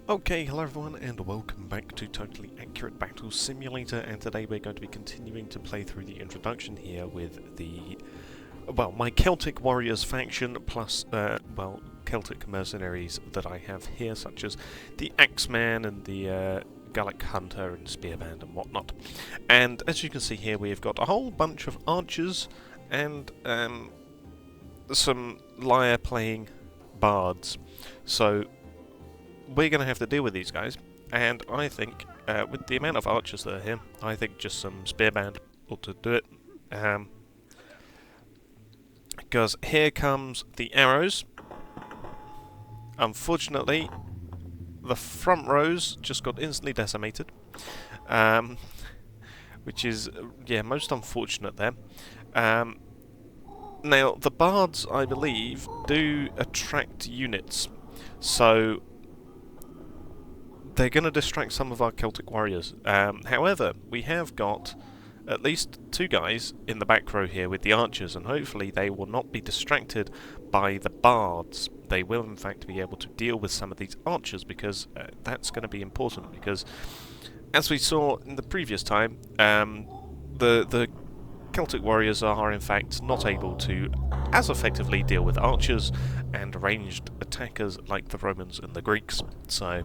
Okay, hello everyone and welcome back to Totally Accurate Battle Simulator, and today we're going to be continuing to play through the introduction here with my Celtic Warriors faction plus, Celtic mercenaries that I have here, such as the Axeman and the Gallic Hunter and Spearband and whatnot. And as you can see here, we've got a whole bunch of archers and some lyre playing bards. So we're going to have to deal with these guys, and I think with the amount of archers that are here, I think just some spearband ought to do it. Because here comes the arrows. Unfortunately, the front rows just got instantly decimated, which is, most unfortunate there. Now, the bards, I believe, do attract units, so they're going to distract some of our Celtic warriors. However, we have got at least two guys in the back row here with the archers, and hopefully they will not be distracted by the bards. They will in fact be able to deal with some of these archers, because that's going to be important, because as we saw in the previous time, the Celtic warriors are in fact not able to as effectively deal with archers and ranged attackers like the Romans and the Greeks. So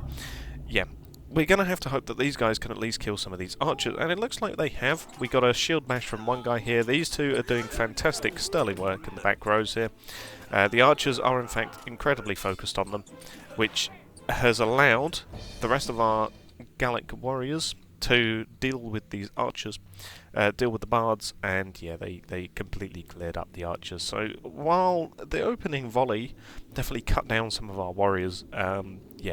yeah, we're going to have to hope that these guys can at least kill some of these archers, and it looks like they have. We got a shield bash from one guy here. These two are doing fantastic sterling work in the back rows here. The archers are in fact incredibly focused on them, which has allowed the rest of our Gallic warriors to deal with these archers, deal with the bards, and yeah, they completely cleared up the archers. So while the opening volley definitely cut down some of our warriors,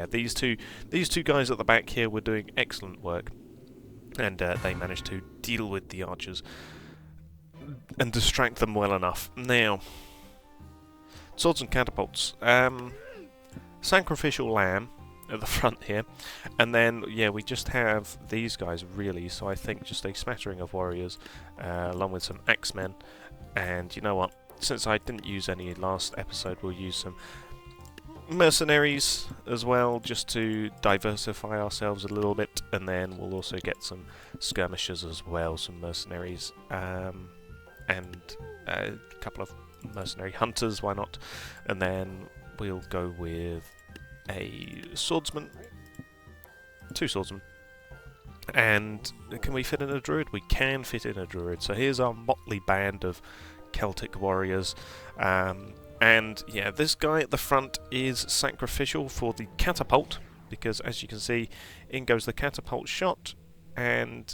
these two guys at the back here were doing excellent work, and they managed to deal with the archers and distract them well enough. Now, swords and catapults. Sacrificial lamb at the front here, and then we just have these guys really. So I think just a smattering of warriors, along with some axemen. And you know what? Since I didn't use any last episode, we'll use some mercenaries as well, just to diversify ourselves a little bit, and then we'll also get some skirmishers as well, some mercenaries, and a couple of mercenary hunters, why not? And then we'll go with a swordsman, two swordsmen, and can we fit in a druid? We can fit in a druid. So here's our motley band of Celtic warriors. And yeah, this guy at the front is sacrificial for the catapult, because as you can see, in goes the catapult shot, and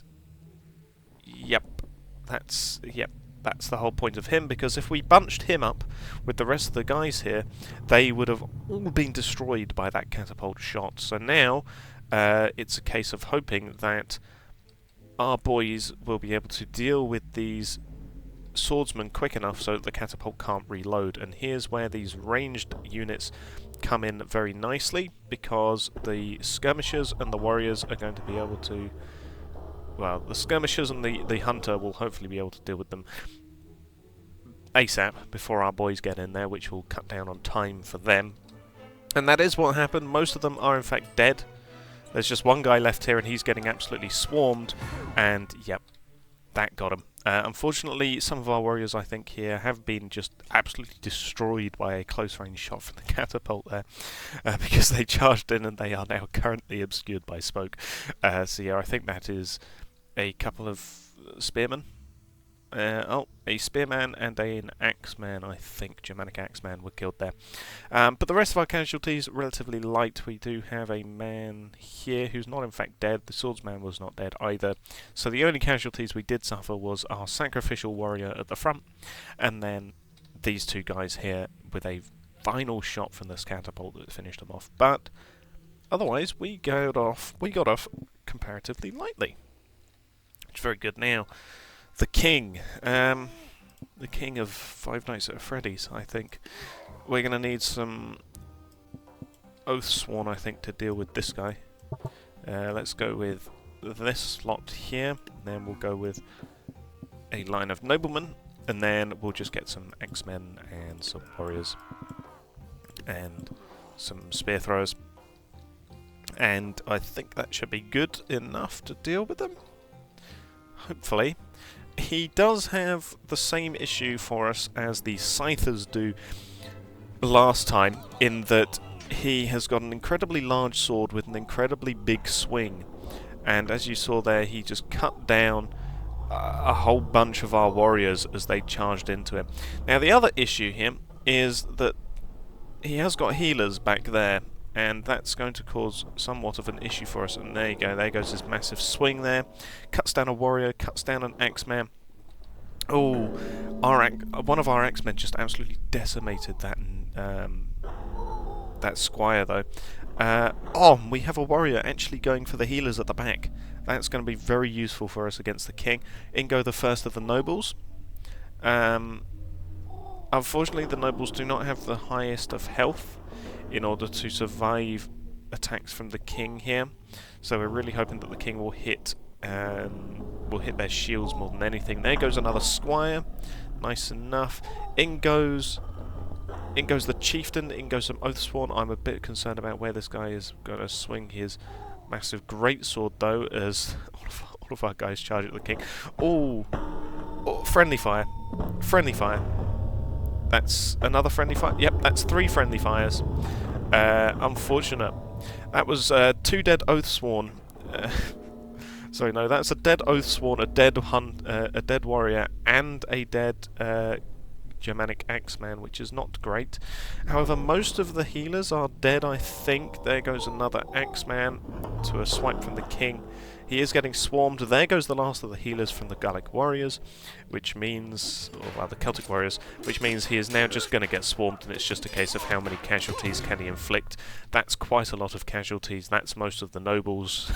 that's the whole point of him, because if we bunched him up with the rest of the guys here, they would have all been destroyed by that catapult shot. So now it's a case of hoping that our boys will be able to deal with these swordsmen quick enough so that the catapult can't reload. And here's where these ranged units come in very nicely, because the skirmishers and the warriors are going to be able to, well, the skirmishers and the hunter will hopefully be able to deal with them ASAP before our boys get in there, which will cut down on time for them. And that is what happened. Most of them are in fact dead. There's just one guy left here, and he's getting absolutely swarmed, and yep, that got him. Unfortunately, some of our warriors, I think, here have been just absolutely destroyed by a close-range shot from the catapult there, because they charged in and they are now currently obscured by smoke. So yeah, I think that is a couple of spearmen. A spearman and an axeman, I think, Germanic axeman, were killed there. But the rest of our casualties are relatively light. We do have a man here who's not in fact dead. The swordsman was not dead either. So the only casualties we did suffer was our sacrificial warrior at the front, and then these two guys here with a final shot from this catapult that finished them off. But otherwise, we got off comparatively lightly, which is very good. Now, the king of Five Nights at Freddy's, I think. We're going to need some oath sworn, I think, to deal with this guy. Let's go with this slot here, then we'll go with a line of noblemen, and then we'll just get some X-Men and some warriors and some spear throwers. And I think that should be good enough to deal with them. Hopefully. He does have the same issue for us as the Scythers do last time, in that he has got an incredibly large sword with an incredibly big swing. And as you saw there, he just cut down a whole bunch of our warriors as they charged into him. Now the other issue here is that he has got healers back there, and that's going to cause somewhat of an issue for us. And there you go, there goes his massive swing there. Cuts down a warrior, cuts down an Axeman. Oh, one of our Axemen just absolutely decimated that squire though. We have a warrior actually going for the healers at the back. That's going to be very useful for us against the king. In go the first of the nobles. Unfortunately, the nobles do not have the highest of health in order to survive attacks from the king here. So we're really hoping that the king will hit their shields more than anything. There goes another squire. Nice enough. In goes the chieftain. In goes some Oathsworn. I'm a bit concerned about where this guy is going to swing his massive greatsword though, as all of our guys charge at the king. Oh, friendly fire. Friendly fire. That's another friendly fire. Yep, that's 3 friendly fires. Unfortunate. That was 2 dead Oathsworn. Sorry, no, that's a dead Oathsworn, a dead warrior, and a dead Germanic Axeman, which is not great. However, most of the healers are dead, I think. There goes another Axeman to a swipe from the king. He is getting swarmed. There goes the last of the healers from the Gallic warriors, which means, or the Celtic warriors, which means he is now just going to get swarmed, and it's just a case of how many casualties can he inflict. That's quite a lot of casualties. That's most of the nobles.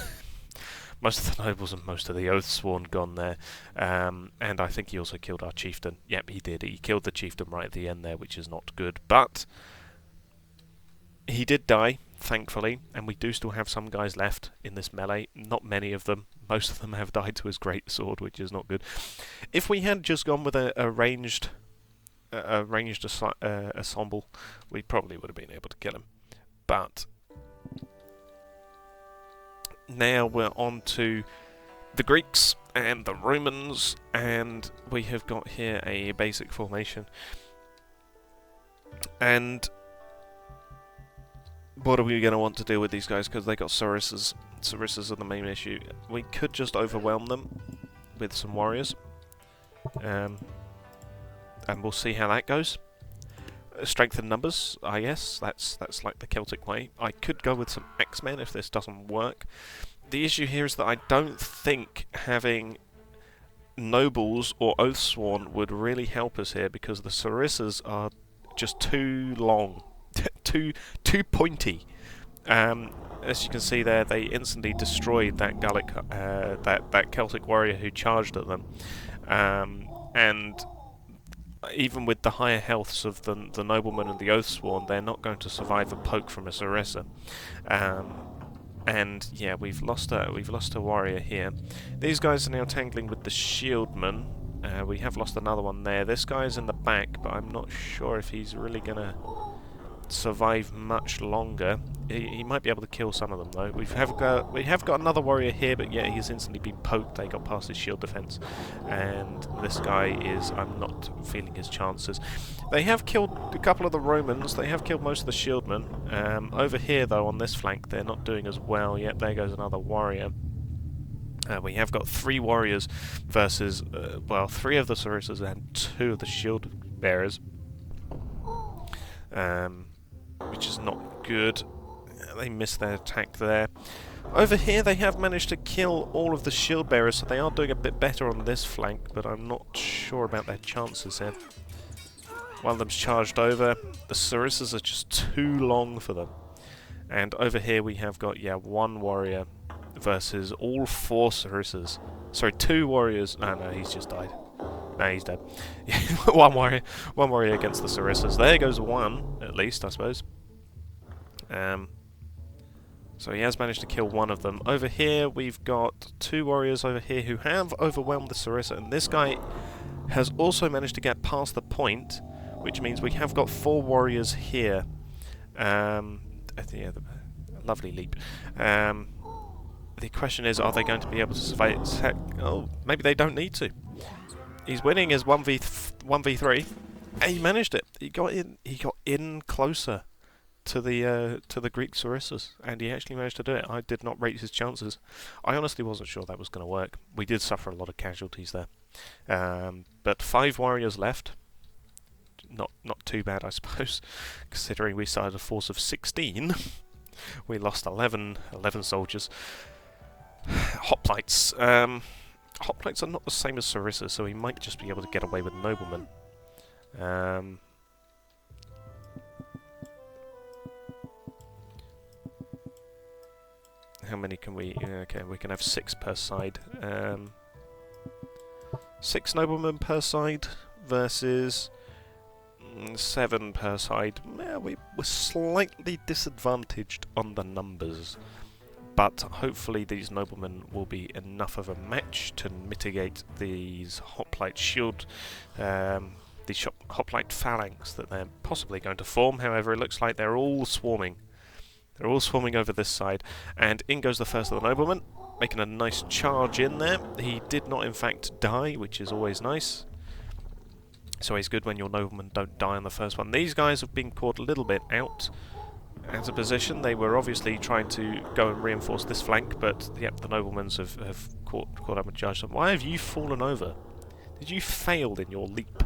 Most of the nobles and most of the Oathsworn gone there. And I think he also killed our chieftain. Yep, he did. He killed the chieftain right at the end there, which is not good. But he did die, thankfully, and we do still have some guys left in this melee. Not many of them. Most of them have died to his great sword, which is not good. If we had just gone with a ranged ensemble, we probably would have been able to kill him. But now we're on to the Greeks and the Romans, and we have got here a basic formation. And what are we going to want to do with these guys? Because they got Sarissas. Sarissas are the main issue. We could just overwhelm them with some warriors. And we'll see how that goes. Strength in numbers, I guess. That's like the Celtic way. I could go with some Axemen if this doesn't work. The issue here is that I don't think having nobles or Oathsworn would really help us here, because the Sarissas are just too long, too pointy. As you can see there, they instantly destroyed that Gallic, that Celtic warrior who charged at them, and even with the higher healths of the noblemen and the Oathsworn, they're not going to survive a poke from a Sarissa. And yeah, we've lost a warrior here. These guys are now tangling with the shieldmen. We have lost another one there. This guy's in the back, but I'm not sure if he's really gonna survive much longer. He might be able to kill some of them though. We have got another warrior here, but yeah, he's instantly been poked. They got past his shield defense, and this guy is, I'm not feeling his chances. They have killed a couple of the Romans. They have killed most of the shieldmen. Over here though, on this flank, they're not doing as well yet. There goes another warrior. We have got 3 warriors versus 3 of the Sarissas and 2 of the shield bearers, which is not good. They missed their attack there. Over here they have managed to kill all of the shield bearers, so they are doing a bit better on this flank, but I'm not sure about their chances here. One of them's charged over. The Sarissas are just too long for them. And over here we have got, 1 warrior versus all 4 Sarissas. Sorry, 2 warriors. No, he's just died. No, he's dead. one warrior against the Sarissas. There goes 1, at least, I suppose. So he has managed to kill 1 of them. Over here, we've got 2 warriors over here who have overwhelmed the Sarissa, and this guy has also managed to get past the point, which means we have got 4 warriors here. Lovely leap. The question is, are they going to be able to survive? Oh, maybe they don't need to. He's winning his 1v3. And he managed it. He got in. He got in closer to the Greek Sarissas, and he actually managed to do it. I did not rate his chances. I honestly wasn't sure that was going to work. We did suffer a lot of casualties there, but 5 warriors left. Not too bad, I suppose, considering we started a force of 16. We lost 11 soldiers. Hoplites. Hoplites are not the same as Sarissa, so he might just be able to get away with noblemen. How many can we... okay, we can have 6 per side. 6 noblemen per side versus 7 per side. Yeah, we're slightly disadvantaged on the numbers. But hopefully these noblemen will be enough of a match to mitigate these hoplite shield, these hoplite phalanx that they're possibly going to form. However, it looks like they're all swarming. They're all swarming over this side, and in goes the first of the noblemen, making a nice charge in there. He did not, in fact, die, which is always nice. It's always good when your noblemen don't die on the first one. These guys have been caught a little bit out as a position. They were obviously trying to go and reinforce this flank, but yep, the noblemen have caught up and charged them. Why have you fallen over? Did you fail in your leap?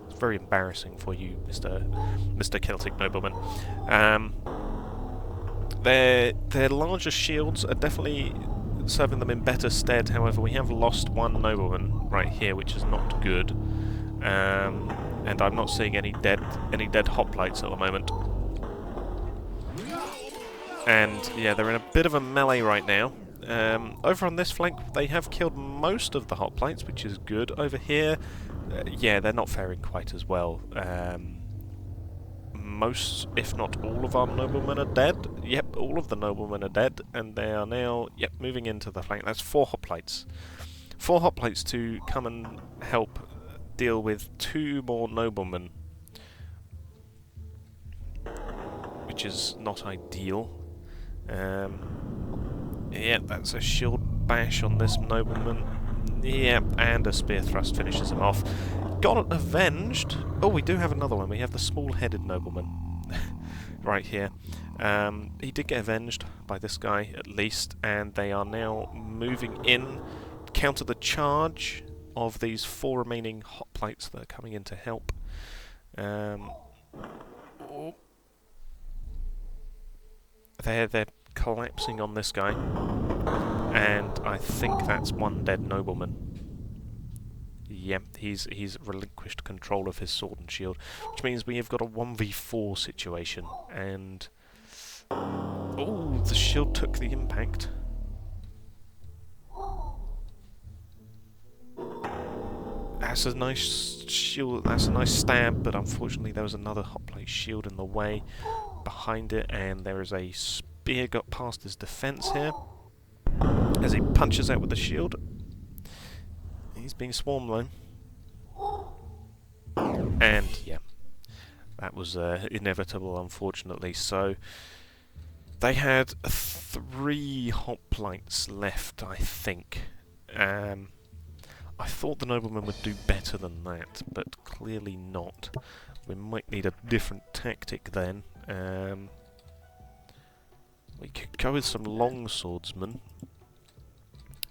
It's very embarrassing for you, Mr. Celtic nobleman. Their larger shields are definitely serving them in better stead. However, we have lost 1 nobleman right here, which is not good. And I'm not seeing any dead hoplites at the moment. And yeah, they're in a bit of a melee right now. Over on this flank, they have killed most of the hoplites, which is good. Over here, yeah, they're not faring quite as well. Most, if not all, of our noblemen are dead. Yep, all of the noblemen are dead, and they are now, yep, moving into the flank. That's 4 hoplites. 4 hoplites to come and help deal with 2 more noblemen, which is not ideal. Yeah, that's a shield bash on this nobleman. Yep, and a spear thrust finishes him off. Got avenged. Oh, we do have another one. We have the small-headed nobleman right here. He did get avenged by this guy, at least, and they are now moving in, counter the charge of these 4 remaining hoplites that are coming in to help. They're collapsing on this guy, and I think that's 1 dead nobleman. Yep, he's relinquished control of his sword and shield, which means we have got a 1v4 situation, and oh, the shield took the impact. That's a nice shield, that's a nice stab, but unfortunately there was another hoplite shield in the way behind it, and there is a spear got past his defense here as he punches out with the shield. He's being swarmed though. And yeah, that was inevitable, unfortunately. So they had 3 hoplites left, I think. I thought the nobleman would do better than that, but clearly not. We might need a different tactic then. We could go with some long swordsmen,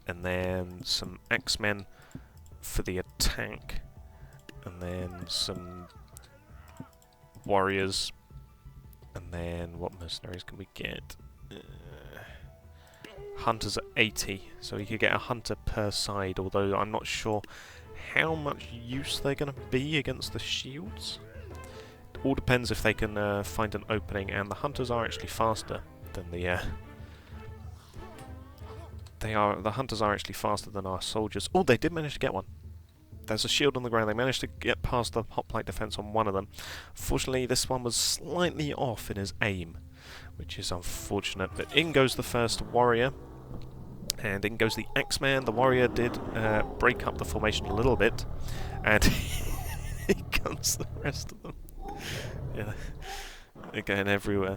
and then some axemen for the attack, and then some warriors, and then what mercenaries can we get? Hunters at 80, so we could get a hunter per side, although I'm not sure how much use they're going to be against the shields. It all depends if they can find an opening, and the hunters are actually faster than the the hunters are actually faster than our soldiers. Oh, they did manage to get one. There's a shield on the ground. They managed to get past the hoplite defense on one of them. Fortunately, this one was slightly off in his aim, which is unfortunate. But in goes the first warrior, and in goes the axeman. The warrior did break up the formation a little bit, and here comes the rest of them. Yeah, they're going everywhere.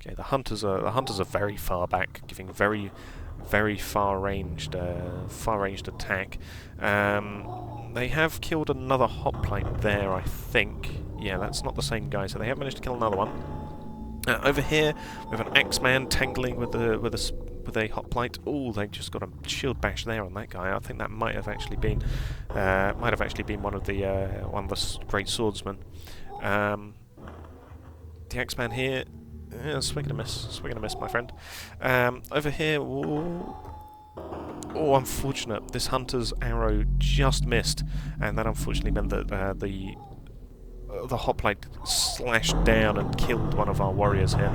Okay, the hunters are very far back, giving very far-ranged attack. They have killed another hoplite there, I think. Yeah, that's not the same guy, so they have managed to kill another one. Over here, we have an Axeman tangling with a hoplite. Oh, they just got a shield bash there on that guy. I think that might have actually been one of the great swordsmen. The Axeman here. Yeah, swing and a miss, my friend. Over here, ooh. Oh, unfortunate. This hunter's arrow just missed, and that unfortunately meant that the hoplite slashed down and killed one of our warriors here.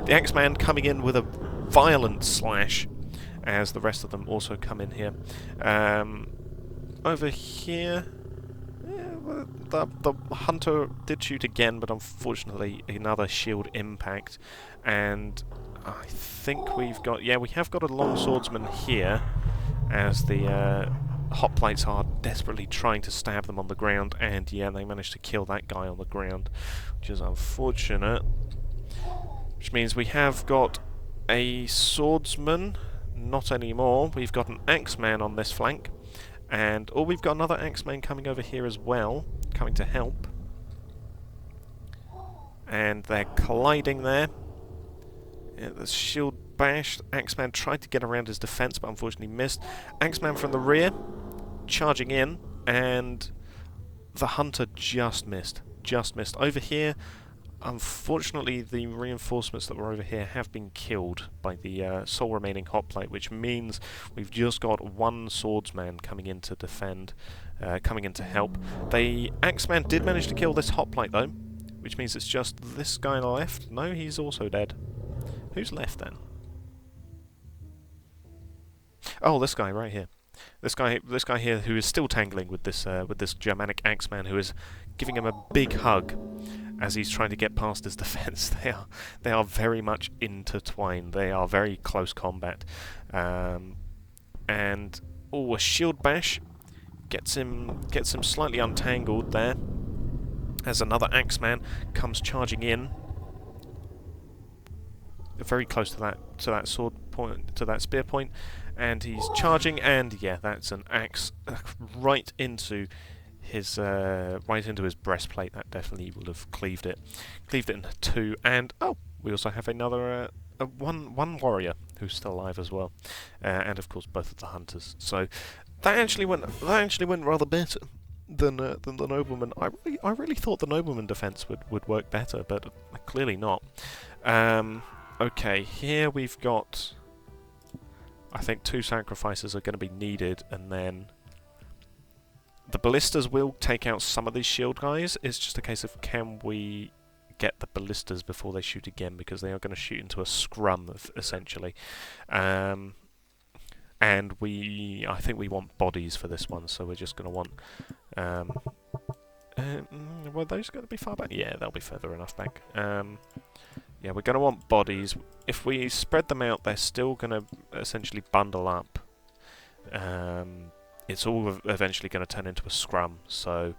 The Axeman coming in with a violent slash, as the rest of them also come in here. Over here, the hunter did shoot again, but unfortunately another shield impact, and I think we have got a long swordsman here, as the hoplites are desperately trying to stab them on the ground, and yeah, they managed to kill that guy on the ground, which is unfortunate. Which means we have got a swordsman, not anymore. We've got an axeman on this flank, and we've got another axeman coming over here as well, coming to help. And they're colliding there. Yeah, the shield bashed. Axeman tried to get around his defense, but unfortunately missed. Axeman from the rear, charging in, and the hunter just missed. Over here, unfortunately, the reinforcements that were over here have been killed by the sole remaining hoplite, which means we've just got one swordsman coming in to defend, coming in to help. The Axeman did manage to kill this hoplite, though, which means it's just this guy left. No, he's also dead. Who's left, then? Oh, this guy right here. This guy here, who is still tangling with this Germanic Axeman, who is giving him a big hug as he's trying to get past his defense. They are very much intertwined. They are very close combat, and a shield bash gets him slightly untangled there, as another Axeman comes charging in, very close to that sword point, to that spear point, and he's charging, and yeah, that's an axe right into his breastplate. That definitely will have cleaved it in two. And we also have another one warrior who's still alive as well, and of course both of the hunters. So that actually went rather better than the nobleman. I really thought the nobleman defense would work better, but clearly not. Okay, here we've got, I think 2 sacrifices are going to be needed, and then the ballistas will take out some of these shield guys. It's just a case of, can we get the ballistas before they shoot again, because they are going to shoot into a scrum, essentially. And I think we want bodies for this one, so we're just going to want... were those going to be far back? Yeah, they'll be further enough back. Yeah, we're going to want bodies. If we spread them out, they're still going to essentially bundle up. It's all eventually going to turn into a scrum, so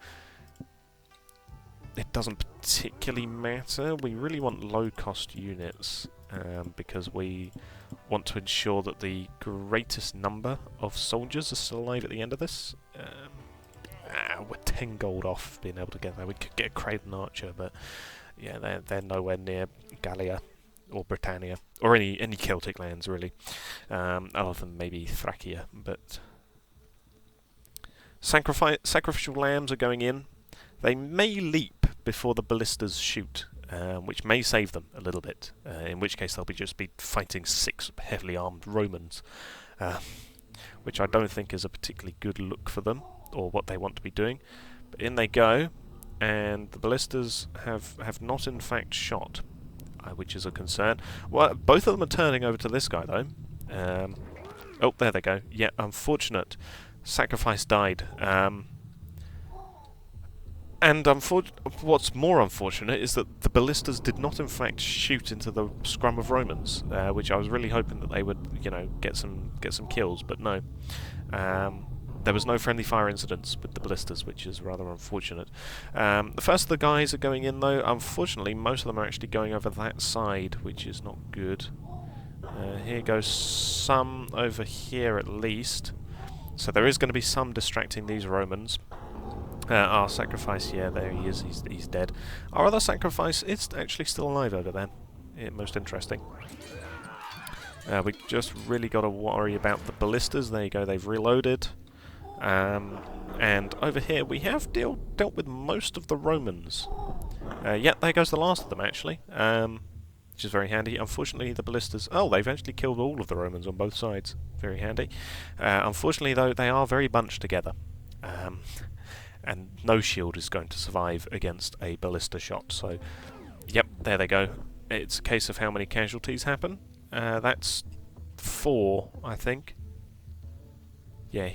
it doesn't particularly matter. We really want low-cost units, because we want to ensure that the greatest number of soldiers are still alive at the end of this. We're 10 gold off being able to get there. We could get a Craven Archer, but yeah, they're nowhere near Gallia or Britannia, or any Celtic lands, really, other than maybe Thracia. But sacrificial lambs are going in. They may leap before the ballistas shoot, which may save them a little bit, in which case they'll just be fighting 6 heavily armed Romans, which I don't think is a particularly good look for them, or what they want to be doing. But in they go, and the ballistas have not in fact shot, which is a concern. Well, both of them are turning over to this guy, though. Oh, there they go. Yeah, unfortunate. Sacrifice died. And what's more unfortunate is that the ballistas did not in fact shoot into the scrum of Romans, which I was really hoping that they would, get some kills, but no. there was no friendly fire incidents with the ballistas, which is rather unfortunate. The first of the guys are going in, though. Unfortunately, most of them are actually going over that side, which is not good. Here goes some over here at least. So there is going to be some distracting these Romans. Our sacrifice, yeah, there he is. He's dead. Our other sacrifice is actually still alive over there. Yeah, most interesting. We just really got to worry about the ballistas. There you go, they've reloaded. And over here we have dealt with most of the Romans. Yeah, there goes the last of them actually, which is very handy. Unfortunately the ballistas... Oh, they've actually killed all of the Romans on both sides. Very handy. Unfortunately though, they are very bunched together. And no shield is going to survive against a ballista shot. So, yep, there they go. It's a case of how many casualties happen. That's 4, I think. Yeah,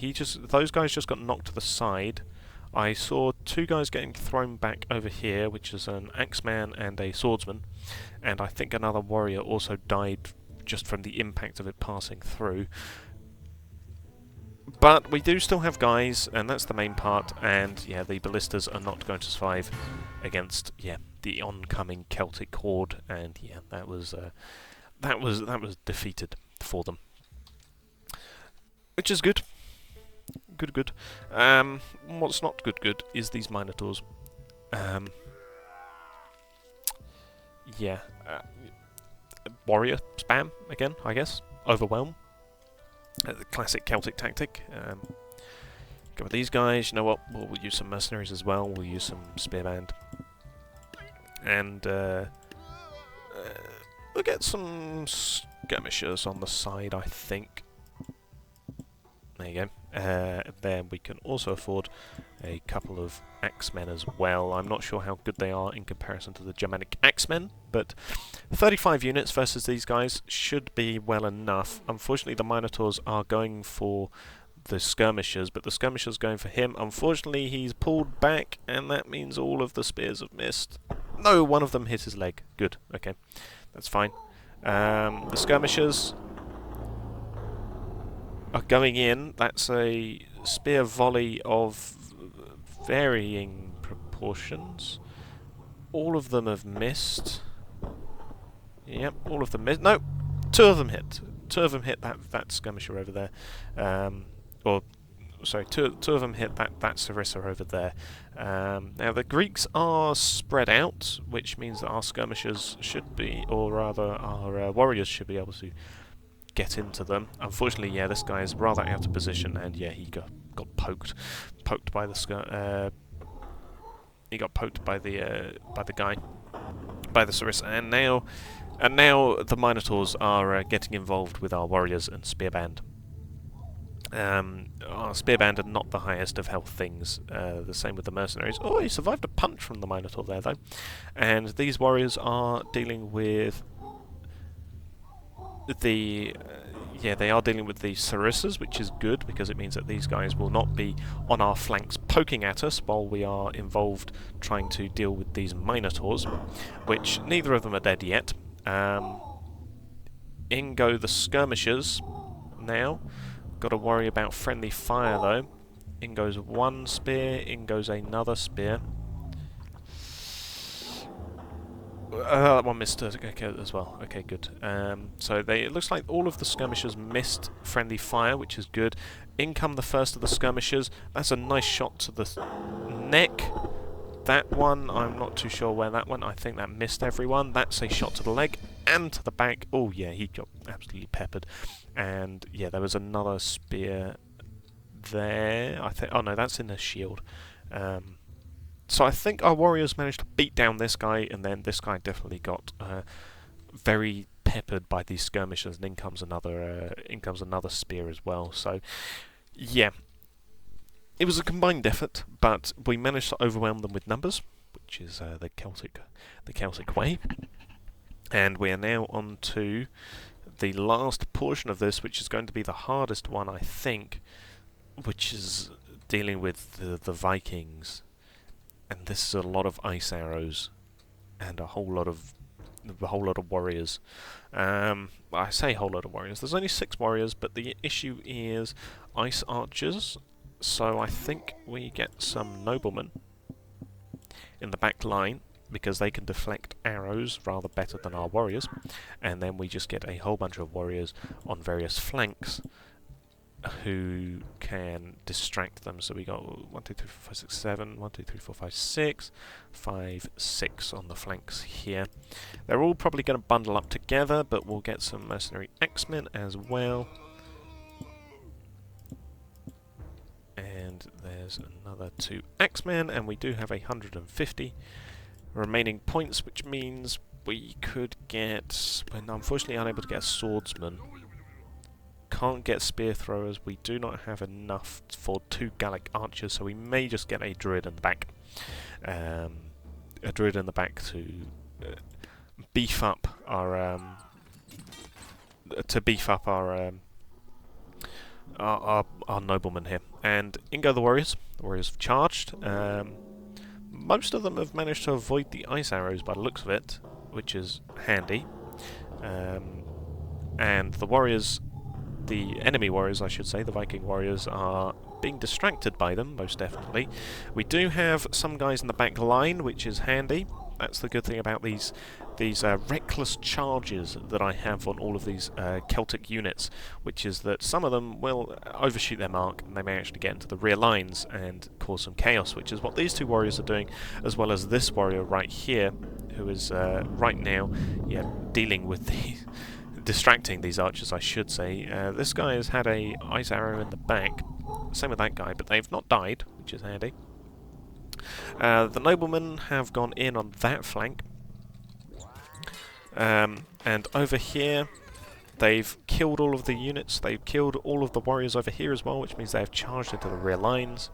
those guys just got knocked to the side. I saw 2 guys getting thrown back over here, which is an axeman and a swordsman. And I think another warrior also died just from the impact of it passing through. But we do still have guys, and that's the main part, and yeah, the ballistas are not going to survive against, yeah, the oncoming Celtic horde, and yeah, that was defeated for them. Which is good. Good. What's not good is these Minotaurs. Yeah. Warrior spam, again, I guess. Overwhelm. The classic Celtic tactic. Go with these guys. You know what? We'll use some mercenaries as well. We'll use some spearband. And we'll get some skirmishers on the side, I think. There you go. Then we can also afford a couple of axemen as well. I'm not sure how good they are in comparison to the Germanic axemen, but 35 units versus these guys should be well enough. Unfortunately, the Minotaurs are going for the skirmishers, but the skirmishers going for him. Unfortunately, he's pulled back, and that means all of the spears have missed. No, one of them hit his leg. Good. Okay, that's fine. The skirmishers are going in. That's a spear volley of varying proportions. All of them have missed. Yep, all of them missed. No, 2 of them hit. 2 of them hit that skirmisher over there. Or, sorry, two of them hit that Sarissa over there. Now the Greeks are spread out, which means that our skirmishers should be, or rather our warriors should be able to get into them. Unfortunately, yeah, this guy is rather out of position, and yeah, he got poked by the he got poked by the guy, by the Sarissa, and now the Minotaurs are getting involved with our warriors and spearband. Our spearband are not the highest of health things. The same with the mercenaries. Oh, he survived a punch from the Minotaur there, though. And these warriors are dealing with the they are dealing with the Sarissas, which is good because it means that these guys will not be on our flanks poking at us while we are involved trying to deal with these Minotaurs, which neither of them are dead yet. In go the skirmishers now. Got to worry about friendly fire though. In goes one spear, in goes another spear. That one missed as well. Okay, good. So it looks like all of the skirmishers missed friendly fire, which is good. In come the first of the skirmishers. That's a nice shot to the neck. That one, I'm not too sure where that went. I think that missed everyone. That's a shot to the leg and to the back. Oh yeah, he got absolutely peppered. And yeah, there was another spear there. I think. Oh no, that's in the shield. So I think our warriors managed to beat down this guy, and then this guy definitely got very peppered by these skirmishers, and in comes another spear as well. So yeah, it was a combined effort, but we managed to overwhelm them with numbers, which is the Celtic way. And we are now on to the last portion of this, which is going to be the hardest one, I think, which is dealing with the Vikings. And this is a lot of ice arrows and a whole lot of warriors. I say a whole lot of warriors. There's only 6 warriors, but the issue is ice archers So I think we get some noblemen in the back line, because they can deflect arrows rather better than our warriors, and then we just get a whole bunch of warriors on various flanks who can distract them. So we got 1, 2, 3, 4, 5, 6, 7, 1, 2, 3, 4, 5, 6, 5, 6 on the flanks here. They're all probably going to bundle up together, but we'll get some mercenary X-Men as well. And there's another 2 X-Men, and we do have 150 remaining points, which means we could get... We're unfortunately unable to get a swordsman. Can't get spear throwers. We do not have enough for 2 Gallic archers, so we may just get a druid in the back. A druid in the back to beef up our... our noblemen here. And in go the warriors. The warriors have charged. Most of them have managed to avoid the ice arrows by the looks of it, which is handy. And the warriors, the enemy warriors I should say, the Viking warriors, are being distracted by them, most definitely. We do have some guys in the back line, which is handy. That's the good thing about these reckless charges that I have on all of these Celtic units, which is that some of them will overshoot their mark and they may actually get into the rear lines and cause some chaos, which is what these 2 warriors are doing, as well as this warrior right here, who is right now dealing with the distracting these archers, I should say. This guy has had a ice arrow in the back, same with that guy, but they've not died, which is handy. The noblemen have gone in on that flank, and over here they've killed all of the units. They've killed all of the warriors over here as well, which means they have charged into the rear lines.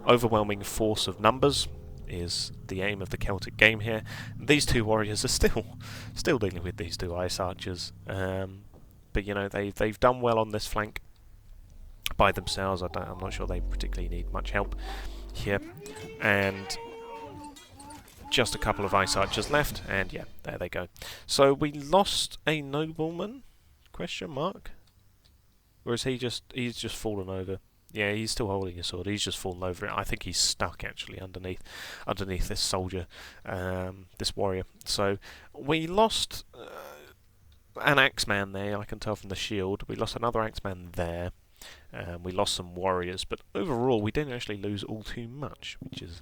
Overwhelming force of numbers is the aim of the Celtic game here. These 2 warriors are still dealing with these 2 ice archers, but you know, they've done well on this flank by themselves. I'm not sure they particularly need much help here, and just a couple of ice archers left, and yeah, there they go. So we lost a nobleman? Question mark? Or is he's just fallen over? Yeah, he's still holding his sword. He's just fallen over it. I think he's stuck actually underneath this soldier, this warrior. So we lost an axeman there. I can tell from the shield. We lost another axeman there. We lost some warriors, but overall we didn't actually lose all too much, which is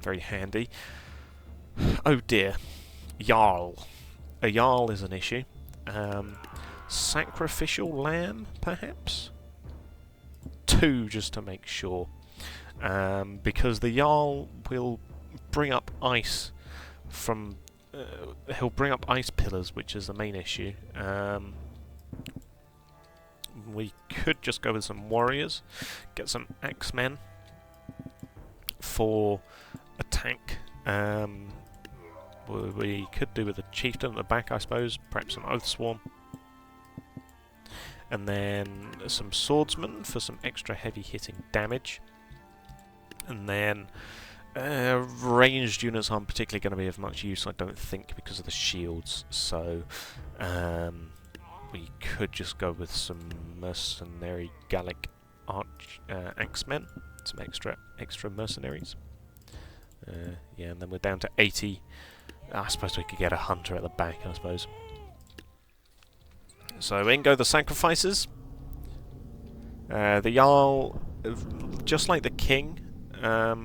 very handy. Oh dear. Jarl. A Jarl is an issue. Sacrificial lamb, perhaps? 2, just to make sure. Because the Jarl will bring up ice from... he'll bring up ice pillars, which is the main issue. We could just go with some warriors, get some axemen for attack. We could do with a chieftain at the back, I suppose, perhaps some Oathsworn. And then some swordsmen for some extra heavy hitting damage. And then ranged units aren't particularly going to be of much use, I don't think, because of the shields. So we could just go with some mercenary Gallic axemen, some extra mercenaries. Yeah, and then we're down to 80. I suppose we could get a hunter at the back, I suppose. So in go the sacrifices. The Jarl, just like the king, they are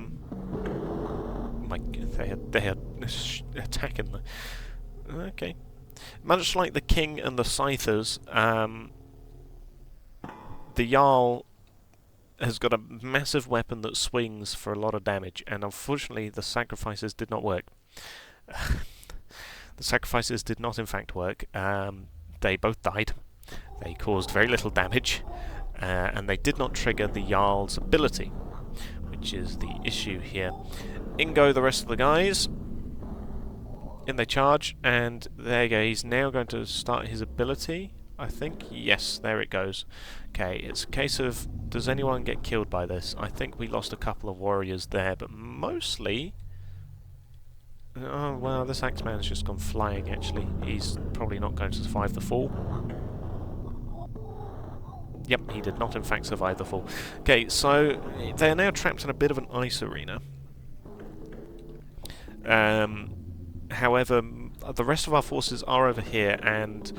attacking the... Okay. Much like the king and the scythers, the Jarl has got a massive weapon that swings for a lot of damage, and unfortunately the sacrifices did not work. The sacrifices did not in fact work. They both died. They caused very little damage, and they did not trigger the Jarl's ability, which is the issue here. In go the rest of the guys. In they charge, and there you go. He's now going to start his ability, I think. Yes, there it goes. Okay, it's a case of, does anyone get killed by this? I think we lost a couple of warriors there, but mostly... Oh, well, this axeman's just gone flying, actually. He's probably not going to survive the fall. Yep, he did not in fact survive the fall. Okay, so they're now trapped in a bit of an ice arena. However, the rest of our forces are over here, and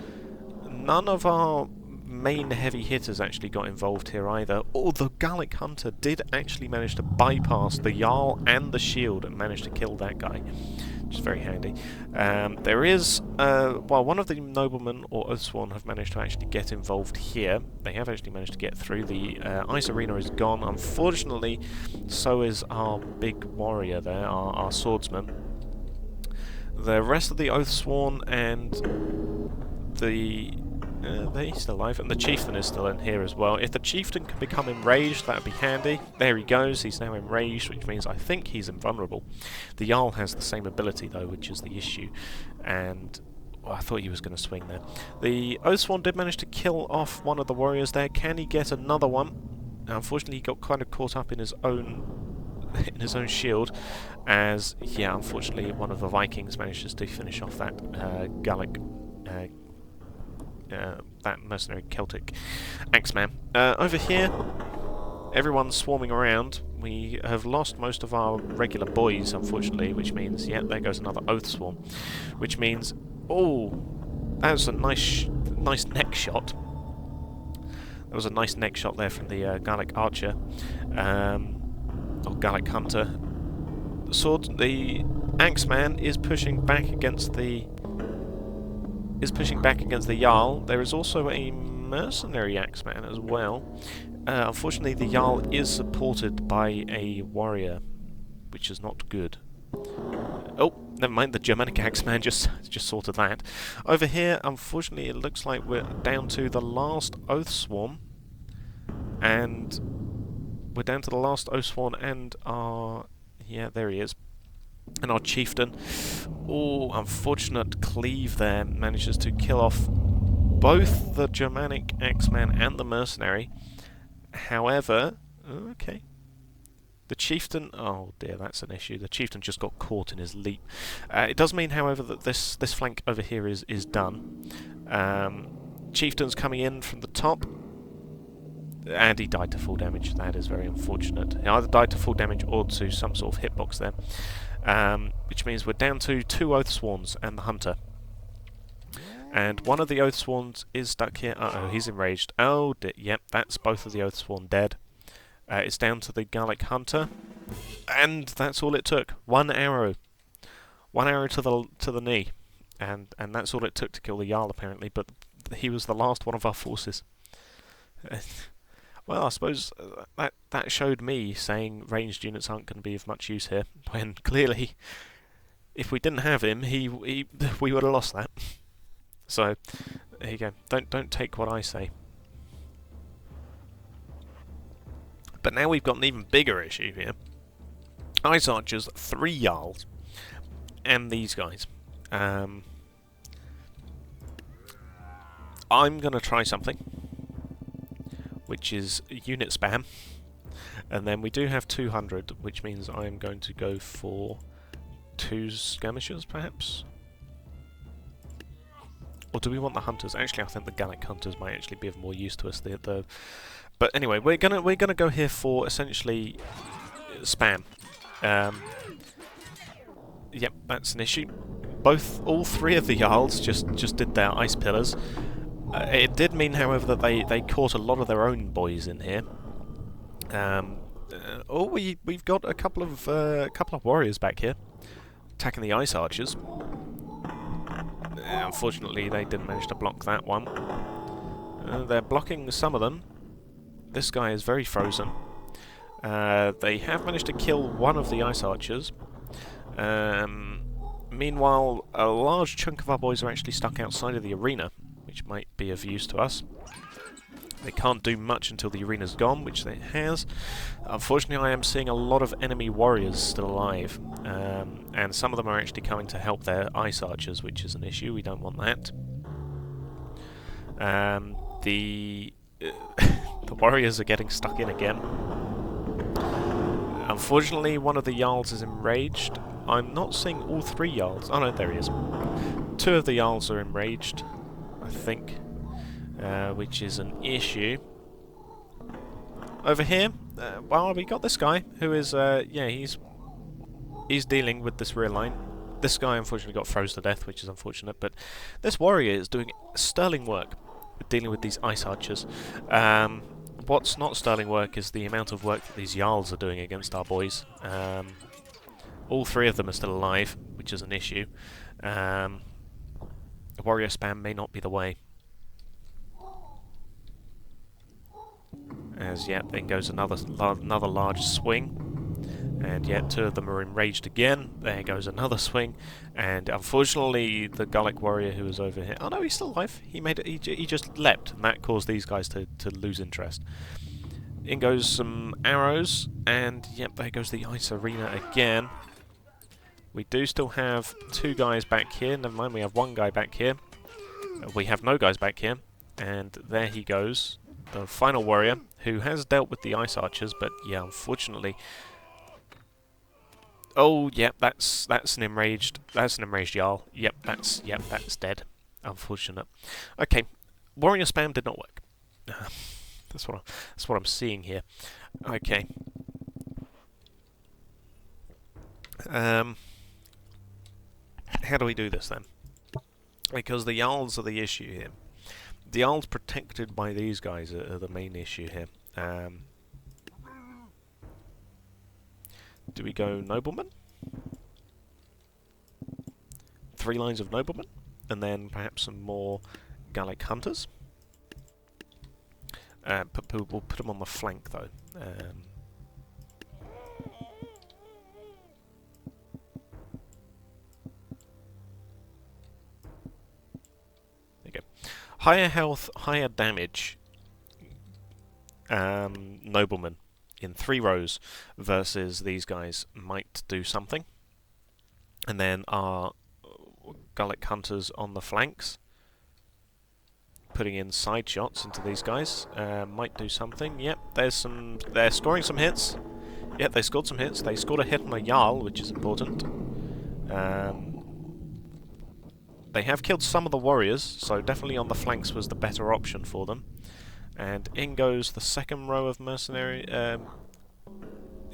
none of our main heavy hitters actually got involved here either. Oh, the Gallic Hunter did actually manage to bypass the Jarl and the shield and managed to kill that guy, which is very handy. There is, well, one of the noblemen or Oathsworn have managed to actually get involved here. They have actually managed to get through. The ice arena is gone. Unfortunately, so is our big warrior there, our swordsman. The rest of the Oathsworn and they're still alive, and the chieftain is still in here as well. If the chieftain can become enraged, that would be handy. There he goes, he's now enraged, which means I think he's invulnerable. The Jarl has the same ability though, which is the issue, and well, I thought he was going to swing there. The Oathsworn did manage to kill off one of the warriors there. Can he get another one? Unfortunately, he got kind of caught up in his own shield, as, yeah, unfortunately one of the Vikings manages to finish off that Gallic, that mercenary Celtic axeman. Over here, everyone's swarming around. We have lost most of our regular boys, unfortunately, which means, yeah, there goes another Oathsworn, which means, oh, that was a nice neck shot. That was a nice neck shot there from the Gallic archer. Or Gallic hunter. The axeman is pushing back against the Jarl. There is also a mercenary axeman as well. Unfortunately, the Jarl is supported by a warrior, which is not good. Oh, never mind. The Germanic axeman just sorted that. Over here, unfortunately, it looks like we're down to the last Oathsworn, and we're down to the last Oathsworn and our... yeah, there he is. And our chieftain. Oh, unfortunate cleave there manages to kill off both the Germanic axeman and the mercenary. However... okay. The chieftain... oh dear, that's an issue. The chieftain just got caught in his leap. It does mean, however, that this flank over here is done. Chieftain's coming in from the top. And he died to full damage. That is very unfortunate. He either died to full damage or to some sort of hitbox there. Which means we're down to 2 Oathsworns and the Hunter. And one of the Oathsworns is stuck here. Uh-oh, he's enraged. Oh, yep, that's both of the Oathsworn dead. It's down to the Gallic Hunter. And that's all it took. 1 arrow. 1 arrow to the knee. And that's all it took to kill the Jarl, apparently. But he was the last one of our forces. Well, I suppose that showed me saying ranged units aren't going to be of much use here, when clearly, if we didn't have him, we would have lost that. So, there you go. Don't take what I say. But now we've got an even bigger issue here. Ice Archers, 3 Jarls, and these guys. I'm going to try something, which is unit spam, and then we do have 200, which means I'm going to go for 2 skirmishers, perhaps? Or do we want the hunters? Actually, I think the Gallic hunters might actually be of more use to us. But anyway, we're gonna go here for essentially spam. Yep, that's an issue. All 3 of the Jarls just did their ice pillars. It did mean, however, that they caught a lot of their own boys in here. We've got a couple of warriors back here attacking the Ice Archers. Unfortunately, they didn't manage to block that one. They're blocking some of them. This guy is very frozen. They have managed to kill one of the Ice Archers. Meanwhile, a large chunk of our boys are actually stuck outside of the arena, which might be of use to us. They can't do much until the arena's gone, which it has. Unfortunately, I am seeing a lot of enemy warriors still alive, and some of them are actually coming to help their Ice Archers, which is an issue. We don't want that. The warriors are getting stuck in again. Unfortunately, one of the Jarls is enraged. I'm not seeing all 3 Jarls. Oh no, there he is. 2 of the Jarls are enraged, I think, which is an issue. Over here, well, we got this guy who is, yeah, he's dealing with this rear line. This guy unfortunately got froze to death, which is unfortunate, but this warrior is doing sterling work dealing with these ice archers. What's not sterling work is the amount of work that these Jarls are doing against our boys. All three of them are still alive, which is an issue. Warrior spam may not be the way. As yet, then goes another large swing. And yet, two of them are enraged again. There goes another swing, and unfortunately, the Gallic warrior who was over here. Oh no, he's still alive. He made it. He just leapt, and that caused these guys to lose interest. In goes some arrows, and yep, there goes the ice arena again. We do still have two guys back here. Never mind, we have one guy back here. We have no guys back here, and there he goes, the final warrior who has dealt with the ice archers, but yeah, unfortunately. Oh, yep, that's an enraged Jarl. Yep, that's dead. Unfortunate. Okay, warrior spam did not work. That's what I'm seeing here. Okay. How do we do this then? Because the Jarls are the issue here. The Jarls protected by these guys are the main issue here. Do we go noblemen? 3 lines of noblemen, and then perhaps some more Gallic hunters. We'll put them on the flank though. There you go. Higher health, higher damage. Noblemen in 3 rows versus these guys might do something. And then our Gallic hunters on the flanks, putting in side shots into these guys, might do something. Yep, they're scoring some hits. Yep, they scored some hits. They scored a hit on a Jarl, which is important. They have killed some of the warriors, so definitely on the flanks was the better option for them. And in goes the second row of mercenary.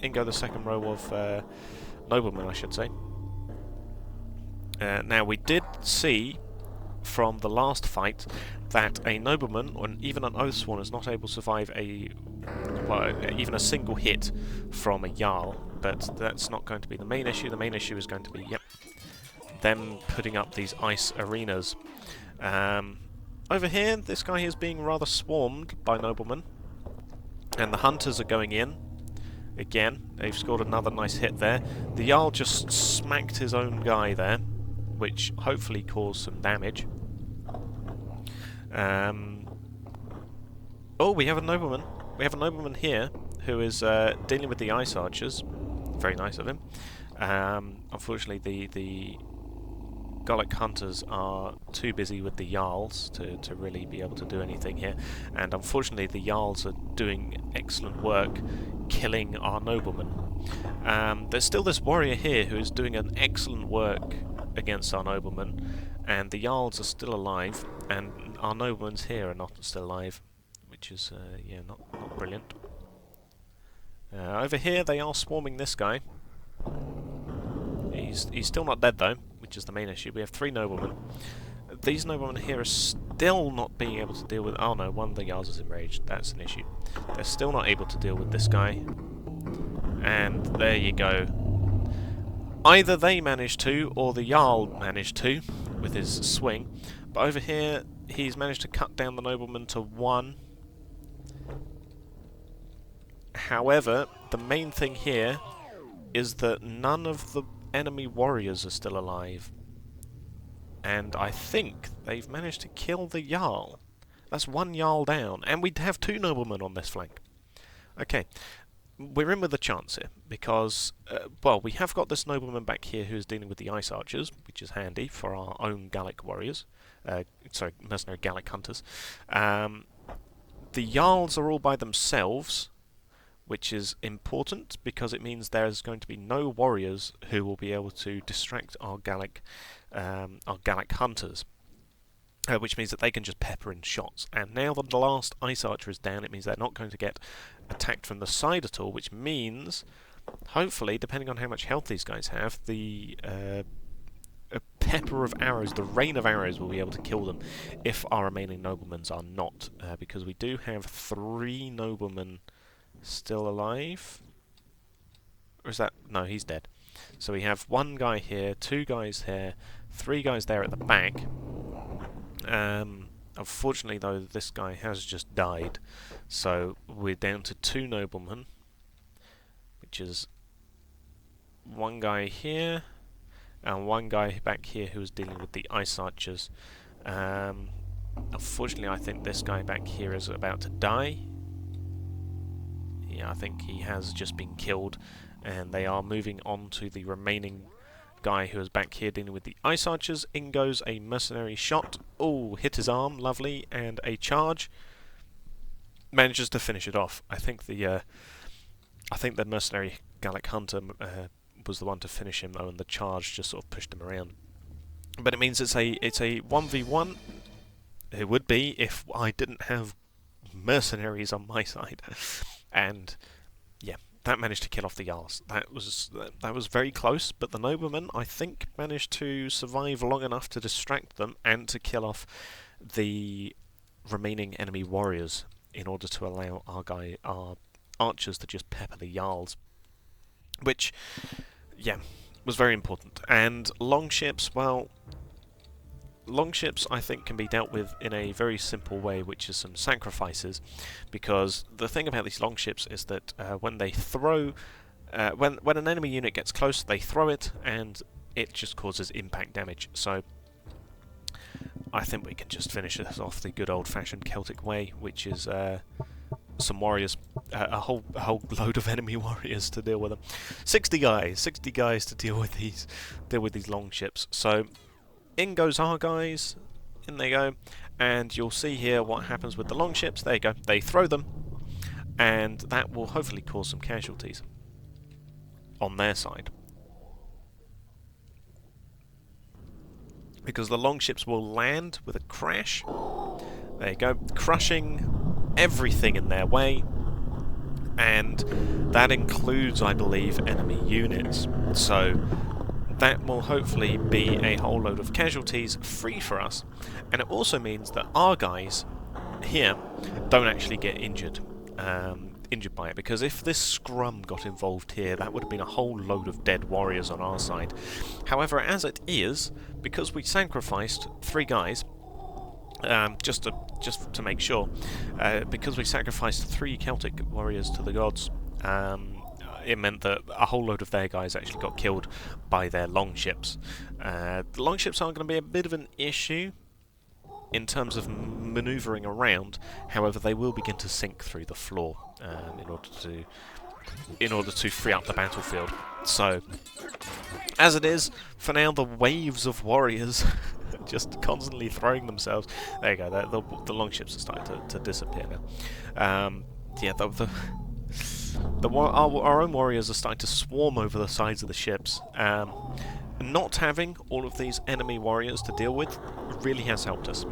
In go the second row of noblemen, I should say. Now we did see from the last fight that a nobleman or even an oathsworn is not able to survive even a single hit from a Jarl, but that's not going to be the main issue. The main issue is going to be them putting up these ice arenas. Over here, this guy is being rather swarmed by noblemen, and the hunters are going in. Again, they've scored another nice hit there. The Jarl just smacked his own guy there, which hopefully caused some damage. Oh, we have a nobleman. We have a nobleman here who is dealing with the ice archers. Very nice of him. Unfortunately, the Gallic hunters are too busy with the Jarls to really be able to do anything here. And unfortunately, the Jarls are doing excellent work killing our noblemen. There's still this warrior here who is doing an excellent work against our noblemen, and the Jarls are still alive, and our noblemen here are not still alive, which is yeah, not brilliant. Over here they are swarming this guy. He's still not dead though, which is the main issue. We have 3 noblemen. These noblemen here are still not being able to deal with... Oh no, one of the Jarls is enraged. That's an issue. They're still not able to deal with this guy. And there you go. Either they managed to, or the Jarl managed to, with his swing. But over here, he's managed to cut down the nobleman to 1. However, the main thing here is that none of the enemy warriors are still alive. And I think they've managed to kill the Jarl. That's 1 Jarl down, and we have 2 noblemen on this flank. Okay, we're in with a chance here, because, well, we have got this nobleman back here who's dealing with the ice archers, which is handy for our own Gallic warriors. Sorry, mercenary Gallic hunters. The Jarls are all by themselves, which is important because it means there's going to be no warriors who will be able to distract our Gallic hunters. which means that they can just pepper in shots. And now that the last Ice Archer is down, it means they're not going to get attacked from the side at all, which means, hopefully, depending on how much health these guys have, the a pepper of arrows, the rain of arrows, will be able to kill them if our remaining noblemen are not, because we do have 3 noblemen still alive. Or is that... no, he's dead. So we have 1 guy here, 2 guys here, 3 guys there at the back. Unfortunately, though, this guy has just died, so we're down to 2 noblemen, which is 1 guy here and 1 guy back here who is dealing with the Ice Archers. Unfortunately, I think this guy back here is about to die. Yeah, I think he has just been killed, and they are moving on to the remaining guy who is back here dealing with the Ice Archers. In goes a mercenary shot. Oh, hit his arm, lovely, and a charge. Manages to finish it off. I think the mercenary Gallic Hunter was the one to finish him though, and the charge just sort of pushed him around. But it means it's a 1v1. It would be if I didn't have mercenaries on my side, and yeah. That managed to kill off the Jarls. That was very close, but the noblemen, I think, managed to survive long enough to distract them and to kill off the remaining enemy warriors in order to allow our archers to just pepper the Jarls. Which, yeah, was very important. And longships, well... longships, I think, can be dealt with in a very simple way, which is some sacrifices, because the thing about these longships is that when they throw, when an enemy unit gets close, they throw it, and it just causes impact damage. So I think we can just finish this off the good old-fashioned Celtic way, which is some warriors, a whole load of enemy warriors to deal with them. 60 guys to deal with these longships. So in goes our guys, in they go, and you'll see here what happens with the longships. There you go, they throw them, and that will hopefully cause some casualties on their side. Because the longships will land with a crash. There you go, crushing everything in their way, and that includes, I believe, enemy units. So that will hopefully be a whole load of casualties free for us, and it also means that our guys here don't actually get injured by it, because if this scrum got involved here, that would have been a whole load of dead warriors on our side. However, as it is, because we sacrificed 3 guys, just to make sure, because we sacrificed 3 Celtic warriors to the gods, it meant that a whole load of their guys actually got killed by their longships. The longships are going to be a bit of an issue in terms of manoeuvring around. However, they will begin to sink through the floor in order to free up the battlefield. So, as it is, for now, the waves of warriors just constantly throwing themselves. There you go. The longships are starting to disappear now. Yeah, our own warriors are starting to swarm over the sides of the ships. Not having all of these enemy warriors to deal with really has helped us.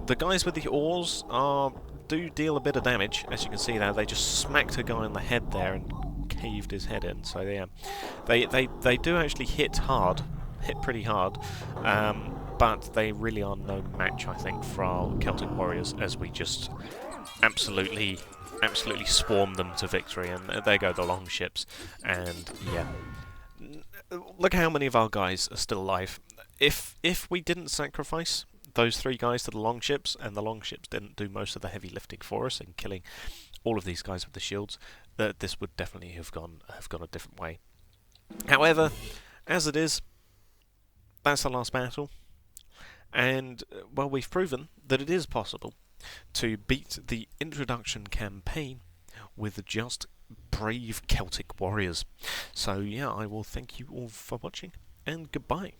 The guys with the oars do deal a bit of damage, as you can see there. They just smacked a guy on the head there and caved his head in. So yeah, they do actually hit pretty hard, but they really are no match, I think, for our Celtic warriors, as we just absolutely swarm them to victory. And there go the longships, and yeah, look how many of our guys are still alive. If we didn't sacrifice those 3 guys to the longships, and the longships didn't do most of the heavy lifting for us in killing all of these guys with the shields, this would definitely have gone a different way. However, as it is, that's the last battle, and well, we've proven that it is possible to beat the introduction campaign with just brave Celtic warriors. So yeah, I will thank you all for watching, and goodbye.